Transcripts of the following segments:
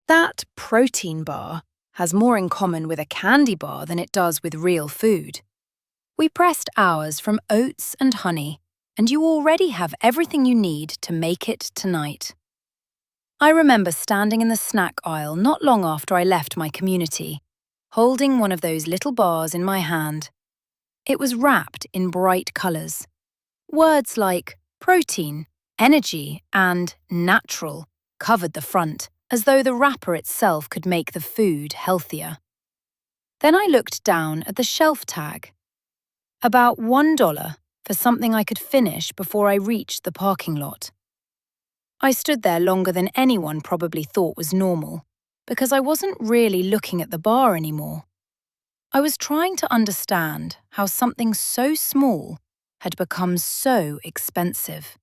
That protein bar has more in common with a candy bar than it does with real food. We pressed ours from oats and honey, and you already have everything you need to make it tonight. I remember standing in the snack aisle not long after I left my community, holding one of those little bars in my hand. It was wrapped in bright colours. Words like protein, energy, and natural covered the front, as though the wrapper itself could make the food healthier. Then I looked down at the shelf tag. About $1 for something I could finish before I reached the parking lot. I stood there longer than anyone probably thought was normal, because I wasn't really looking at the bar anymore. I was trying to understand how something so small had become so expensive.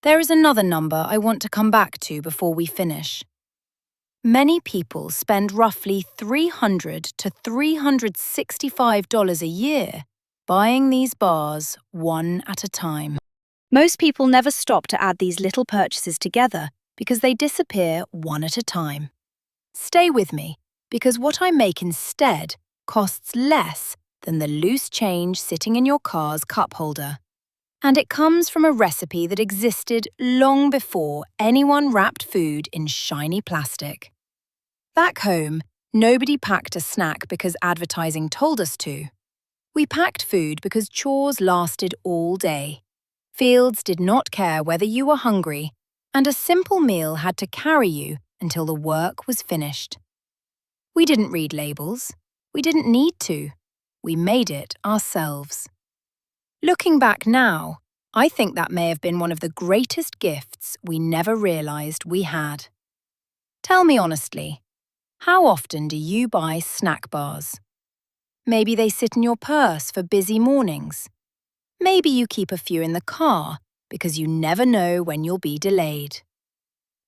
There is another number I want to come back to before we finish. Many people spend roughly $300 to $365 a year buying these bars one at a time. Most people never stop to add these little purchases together because they disappear one at a time. Stay with me, because what I make instead costs less than the loose change sitting in your car's cup holder. And it comes from a recipe that existed long before anyone wrapped food in shiny plastic. Back home, nobody packed a snack because advertising told us to. We packed food because chores lasted all day. Fields did not care whether you were hungry, and a simple meal had to carry you until the work was finished. We didn't read labels. We didn't need to. We made it ourselves. Looking back now, I think that may have been one of the greatest gifts we never realized we had. Tell me honestly, how often do you buy snack bars? Maybe they sit in your purse for busy mornings. Maybe you keep a few in the car because you never know when you'll be delayed.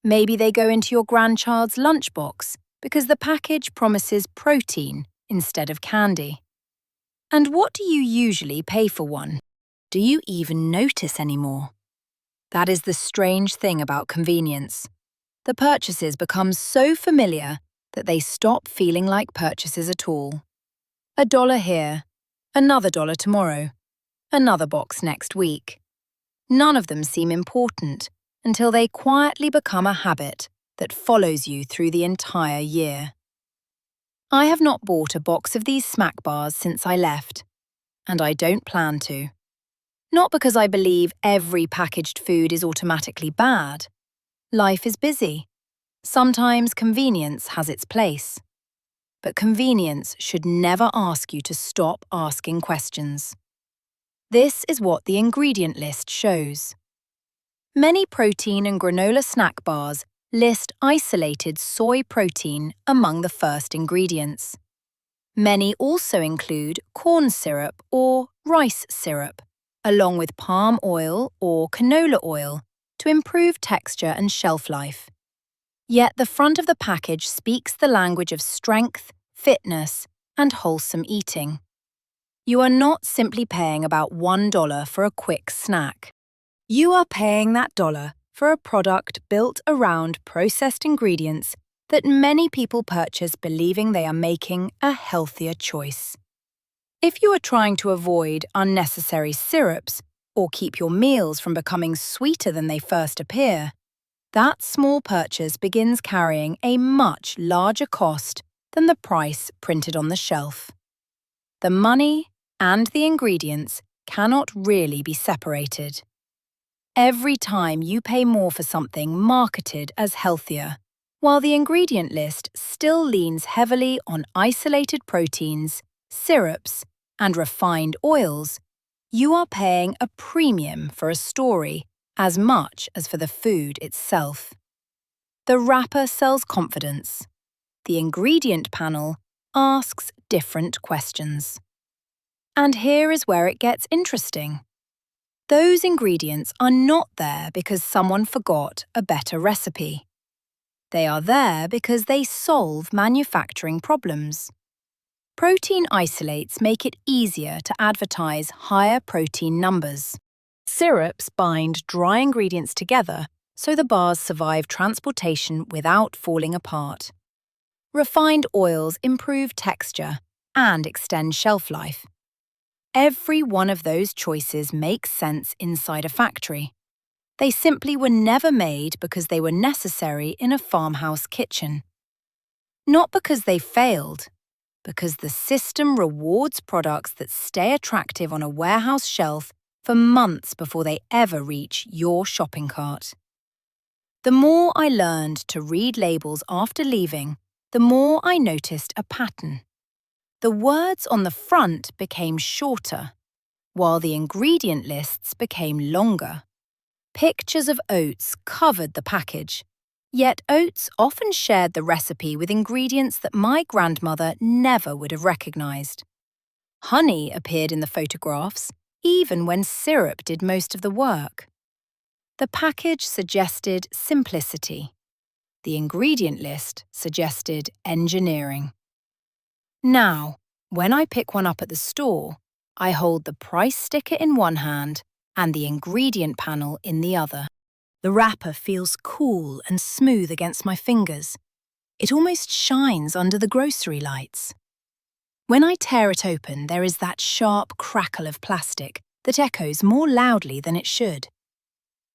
Maybe they go into your grandchild's lunchbox because the package promises protein instead of candy. And what do you usually pay for one? Do you even notice anymore? That is the strange thing about convenience. The purchases become so familiar that they stop feeling like purchases at all. $1 here, another $1 tomorrow, another box next week. None of them seem important until they quietly become a habit that follows you through the entire year. I have not bought a box of these snack bars since I left, and I don't plan to. Not because I believe every packaged food is automatically bad. Life is busy. Sometimes convenience has its place. But convenience should never ask you to stop asking questions. This is what the ingredient list shows. Many protein and granola snack bars list isolated soy protein among the first ingredients. Many also include corn syrup or rice syrup, along with palm oil or canola oil to improve texture and shelf life. Yet the front of the package speaks the language of strength, fitness, and wholesome eating. You are not simply paying about $1 for a quick snack. You are paying that dollar for a product built around processed ingredients that many people purchase believing they are making a healthier choice. If you are trying to avoid unnecessary syrups or keep your meals from becoming sweeter than they first appear, that small purchase begins carrying a much larger cost than the price printed on the shelf. The money and the ingredients cannot really be separated. Every time you pay more for something marketed as healthier, while the ingredient list still leans heavily on isolated proteins, syrups, and refined oils, you are paying a premium for a story as much as for the food itself. The wrapper sells confidence. The ingredient panel asks different questions. And here is where it gets interesting. Those ingredients are not there because someone forgot a better recipe. They are there because they solve manufacturing problems. Protein isolates make it easier to advertise higher protein numbers. Syrups bind dry ingredients together so the bars survive transportation without falling apart. Refined oils improve texture and extend shelf life. Every one of those choices makes sense inside a factory. They simply were never made because they were necessary in a farmhouse kitchen. Not because they failed, because the system rewards products that stay attractive on a warehouse shelf for months before they ever reach your shopping cart. The more I learned to read labels after leaving, the more I noticed a pattern. The words on the front became shorter, while the ingredient lists became longer. Pictures of oats covered the package, yet oats often shared the recipe with ingredients that my grandmother never would have recognized. Honey appeared in the photographs, even when syrup did most of the work. The package suggested simplicity. The ingredient list suggested engineering. Now, when I pick one up at the store, I hold the price sticker in one hand and the ingredient panel in the other. The wrapper feels cool and smooth against my fingers. It almost shines under the grocery lights. When I tear it open, there is that sharp crackle of plastic that echoes more loudly than it should.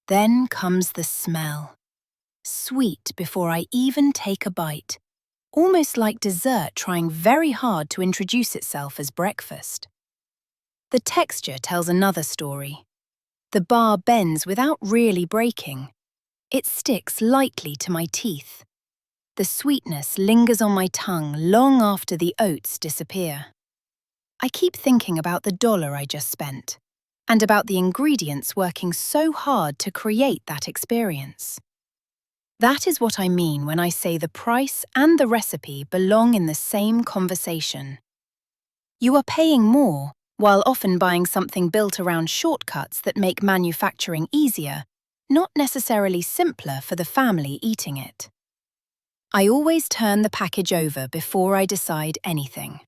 Then comes the smell. Sweet before I even take a bite. Almost like dessert trying very hard to introduce itself as breakfast. The texture tells another story. The bar bends without really breaking. It sticks lightly to my teeth. The sweetness lingers on my tongue long after the oats disappear. I keep thinking about the dollar I just spent, and about the ingredients working so hard to create that experience. That is what I mean when I say the price and the recipe belong in the same conversation. You are paying more, while often buying something built around shortcuts that make manufacturing easier, not necessarily simpler for the family eating it. I always turn the package over before I decide anything.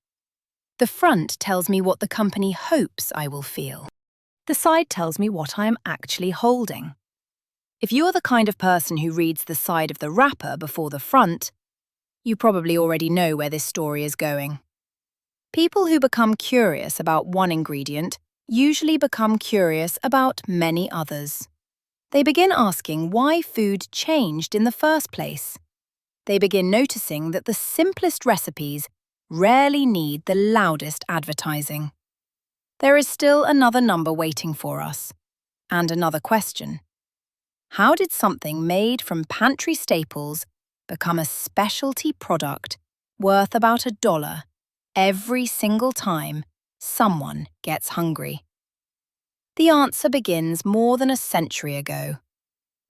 The front tells me what the company hopes I will feel. The side tells me what I am actually holding. If you are the kind of person who reads the side of the wrapper before the front, you probably already know where this story is going. People who become curious about one ingredient usually become curious about many others. They begin asking why food changed in the first place. They begin noticing that the simplest recipes rarely need the loudest advertising. There is still another number waiting for us, and another question. How did something made from pantry staples become a specialty product worth about $1 every single time someone gets hungry? The answer begins more than a century ago.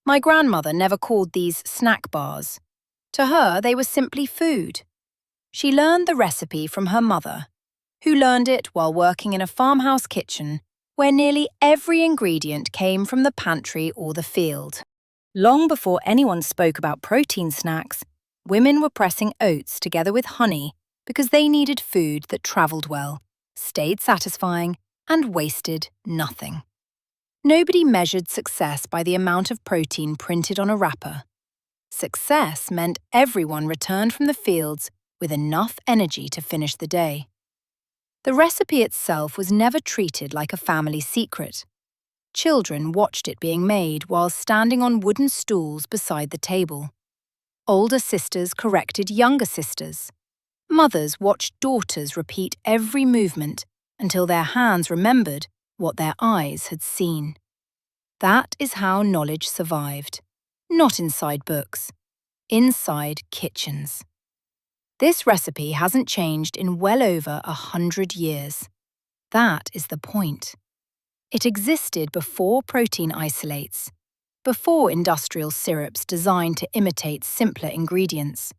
My grandmother never called these snack bars. To her, they were simply food. She learned the recipe from her mother, who learned it while working in a farmhouse kitchen where nearly every ingredient came from the pantry or the field. Long before anyone spoke about protein snacks, women were pressing oats together with honey because they needed food that travelled well, stayed satisfying, and wasted nothing. Nobody measured success by the amount of protein printed on a wrapper. Success meant everyone returned from the fields with enough energy to finish the day. The recipe itself was never treated like a family secret. Children watched it being made while standing on wooden stools beside the table. Older sisters corrected younger sisters. Mothers watched daughters repeat every movement until their hands remembered what their eyes had seen. That is how knowledge survived. Not inside books, inside kitchens. This recipe hasn't changed in well over 100 years. That is the point. It existed before protein isolates, before industrial syrups designed to imitate simpler ingredients,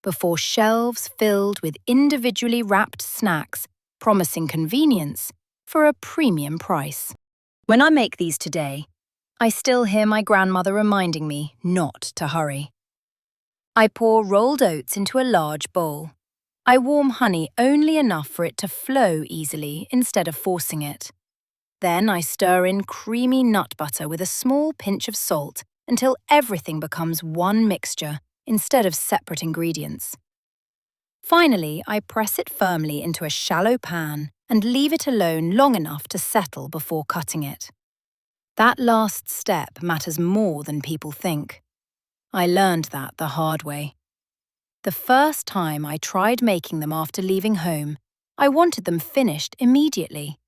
before shelves filled with individually wrapped snacks promising convenience for a premium price. When I make these today, I still hear my grandmother reminding me not to hurry. I pour rolled oats into a large bowl. I warm honey only enough for it to flow easily instead of forcing it. Then I stir in creamy nut butter with a small pinch of salt until everything becomes one mixture instead of separate ingredients. Finally, I press it firmly into a shallow pan and leave it alone long enough to settle before cutting it. That last step matters more than people think. I learned that the hard way. The first time I tried making them after leaving home, I wanted them finished immediately.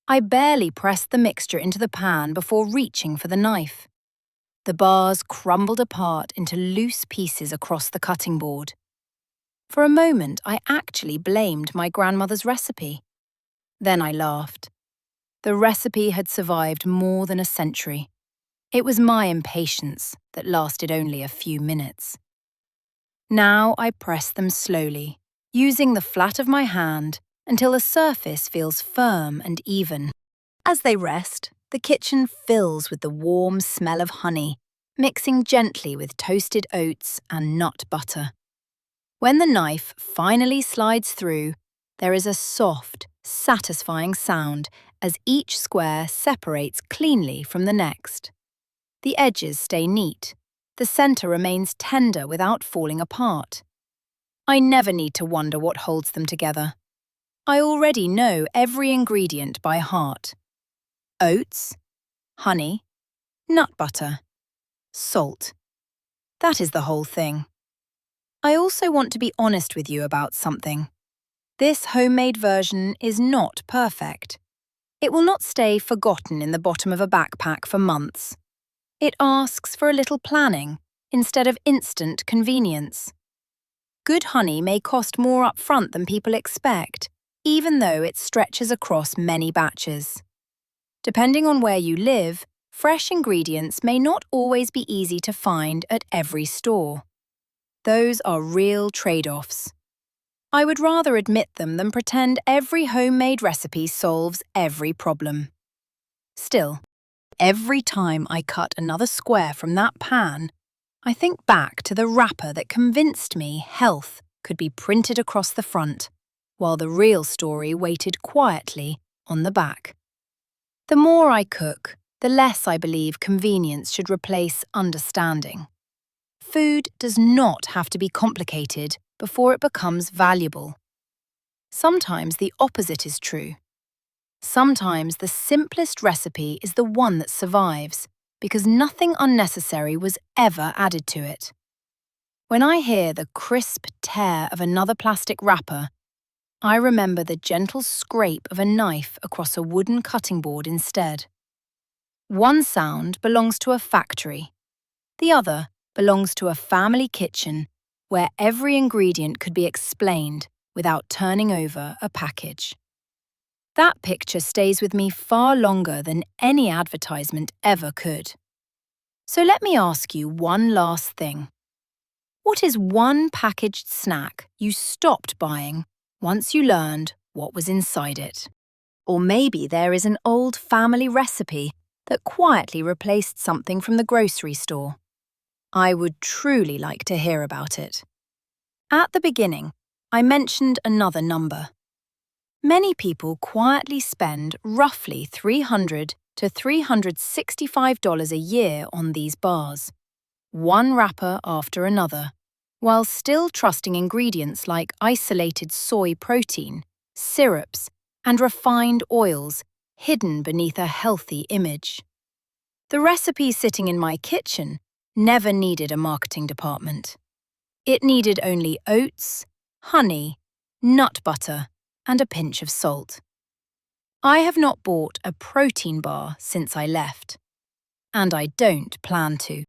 I barely pressed the mixture into the pan before reaching for the knife. The bars crumbled apart into loose pieces across the cutting board. For a moment, I actually blamed my grandmother's recipe. Then I laughed. The recipe had survived more than a century. It was my impatience that lasted only a few minutes. Now I press them slowly, using the flat of my hand until the surface feels firm and even. As they rest, the kitchen fills with the warm smell of honey, mixing gently with toasted oats and nut butter. When the knife finally slides through, there is a soft, satisfying sound as each square separates cleanly from the next. The edges stay neat. The center remains tender without falling apart. I never need to wonder what holds them together. I already know every ingredient by heart. Oats, honey, nut butter, salt. That is the whole thing. I also want to be honest with you about something. This homemade version is not perfect. It will not stay forgotten in the bottom of a backpack for months. It asks for a little planning instead of instant convenience. Good honey may cost more up front than people expect, even though it stretches across many batches. Depending on where you live, fresh ingredients may not always be easy to find at every store. Those are real trade-offs. I would rather admit them than pretend every homemade recipe solves every problem. Still, every time I cut another square from that pan, I think back to the wrapper that convinced me health could be printed across the front, while the real story waited quietly on the back. The more I cook, the less I believe convenience should replace understanding. Food does not have to be complicated before it becomes valuable. Sometimes the opposite is true. Sometimes the simplest recipe is the one that survives because nothing unnecessary was ever added to it. When I hear the crisp tear of another plastic wrapper, I remember the gentle scrape of a knife across a wooden cutting board instead. One sound belongs to a factory. The other belongs to a family kitchen where every ingredient could be explained without turning over a package. That picture stays with me far longer than any advertisement ever could. So let me ask you one last thing. What is one packaged snack you stopped buying once you learned what was inside it? Or maybe there is an old family recipe that quietly replaced something from the grocery store. I would truly like to hear about it. At the beginning, I mentioned another number. Many people quietly spend roughly $300 to $365 a year on these bars, one wrapper after another, while still trusting ingredients like isolated soy protein, syrups, and refined oils hidden beneath a healthy image. The recipe sitting in my kitchen never needed a marketing department. It needed only oats, honey, nut butter, and a pinch of salt. I have not bought a protein bar since I left, and I don't plan to.